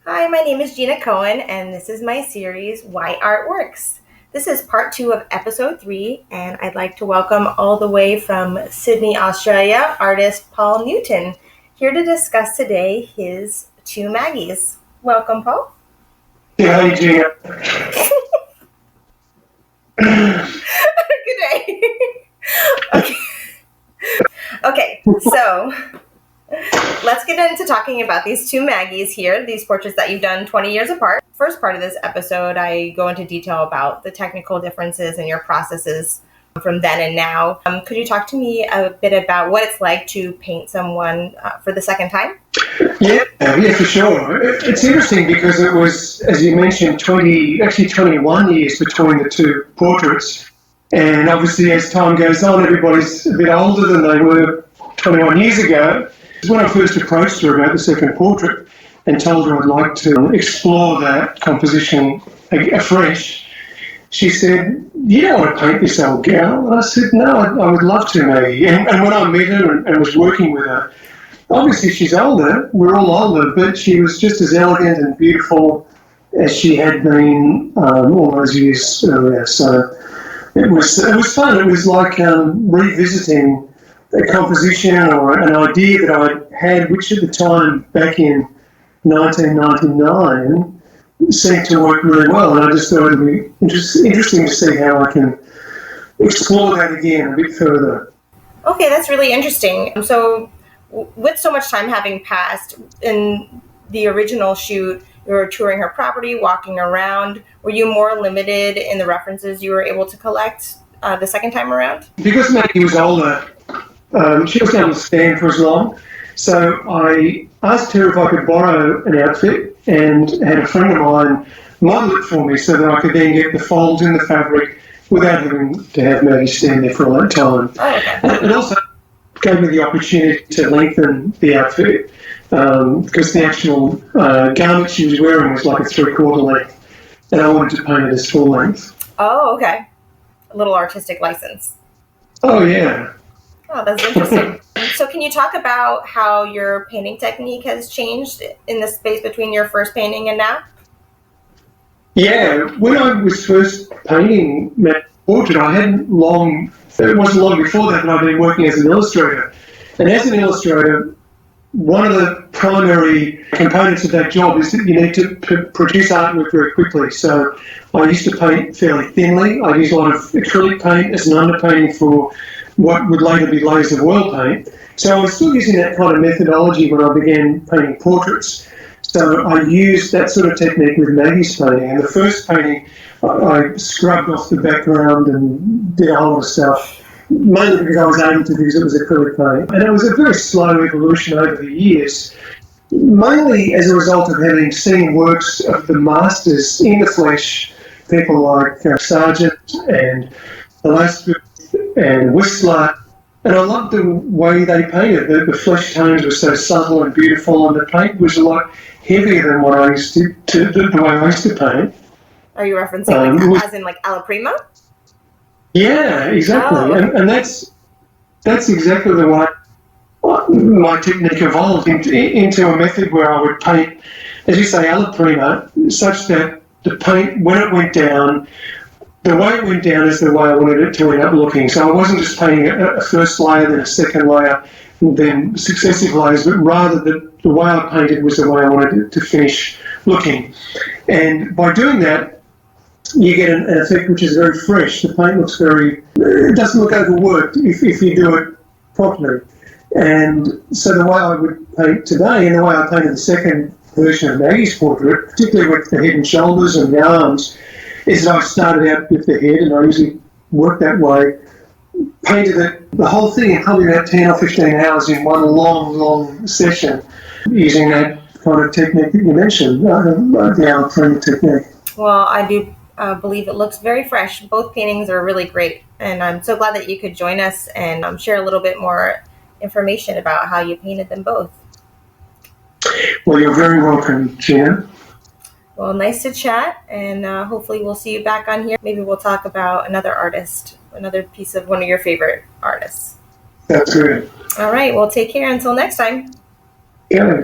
Hi, my name is Gina Cohen, and this is my series, Why Art Works. This is part 2 of episode 3, and I'd like to welcome all the way from Sydney, Australia, artist Paul Newton, here to discuss today his 2 Maggies. Welcome, Paul. Yeah, hey, Gina. Good day. Okay, so let's get into talking about these 2 Maggies here, these portraits that you've done 20 years apart. First part of this episode, I go into detail about the technical differences in your processes from then and now. Could you talk to me a bit about what it's like to paint someone for the second time? Yeah, for sure. It's interesting because it was, as you mentioned, 21 years between the 2 portraits. And obviously, as time goes on, everybody's a bit older than they were 21 years ago. When I first approached her about the second portrait and told her I'd like to explore that composition afresh, she said, "You don't want to paint this old gal?" And I said, "No, I would love to, Maggie." And when I met her and was working with her, obviously she's older, we're all older, but she was just as elegant and beautiful as she had been all those years earlier. So it was fun. It was like revisiting a composition or an idea that I had, which at the time, back in 1999, seemed to work really well. And I just thought it would be interesting to see how I can explore that again a bit further. Okay, that's really interesting. So with so much time having passed, in the original shoot, you were touring her property, walking around. Were you more limited in the references you were able to collect the second time around? Because Maggie was older, she wasn't able to stand for as long. So I asked her if I could borrow an outfit and had a friend of mine model it for me so that I could then get the folds in the fabric without having to have Maggie stand there for a long time. Oh, okay. And it also gave me the opportunity to lengthen the outfit because the actual garment she was wearing was like a 3/4 length, and I wanted to paint it as full length. Oh, okay. A little artistic license. Oh, yeah. Oh, that's interesting. So can you talk about how your painting technique has changed in the space between your first painting and now? Yeah, when I was first painting my portrait, it wasn't long before that I'd been working as an illustrator. And as an illustrator, one of the primary components of that job is that you need to produce artwork very quickly. So I used to paint fairly thinly. I used a lot of acrylic paint as an underpainting for what would later be layers of oil paint. So I was still using that kind of methodology when I began painting portraits. So I used that sort of technique with Maggie's painting. And the first painting, I scrubbed off the background and did a whole lot of stuff, mainly because I was able to because it was acrylic paint. And it was a very slow evolution over the years, mainly as a result of having seen works of the masters in the flesh, people like Sargent and Velasquez and Whistler, and I loved the way they painted. The flesh tones were so subtle and beautiful, and the paint was a lot heavier than what I used to the way I used to paint. Are you referencing as in like alla prima? Yeah, exactly. Oh, okay. And that's exactly the way my technique evolved into a method where I would paint, as you say, alla prima, such that the paint, when it went down, the way it went down is the way I wanted it to end up looking. So I wasn't just painting a first layer, then a second layer, and then successive layers, but rather the way I painted was the way I wanted it to finish looking. And by doing that, you get an effect which is very fresh. The paint looks it doesn't look overworked if you do it properly. And so the way I would paint today, and the way I painted the second version of Maggie's portrait, particularly with the head and shoulders and the arms, is that I started out with the head, and I usually work that way, painted the whole thing in probably about 10 or 15 hours in one long session, using that kind of technique that you mentioned, the alla prima technique. Well, I do believe it looks very fresh. Both paintings are really great, and I'm so glad that you could join us and share a little bit more information about how you painted them both. Well, you're very welcome, Gina. Well, nice to chat, and hopefully we'll see you back on here. Maybe we'll talk about another artist, another piece of one of your favorite artists. That's good. All right, well, take care until next time. Yeah.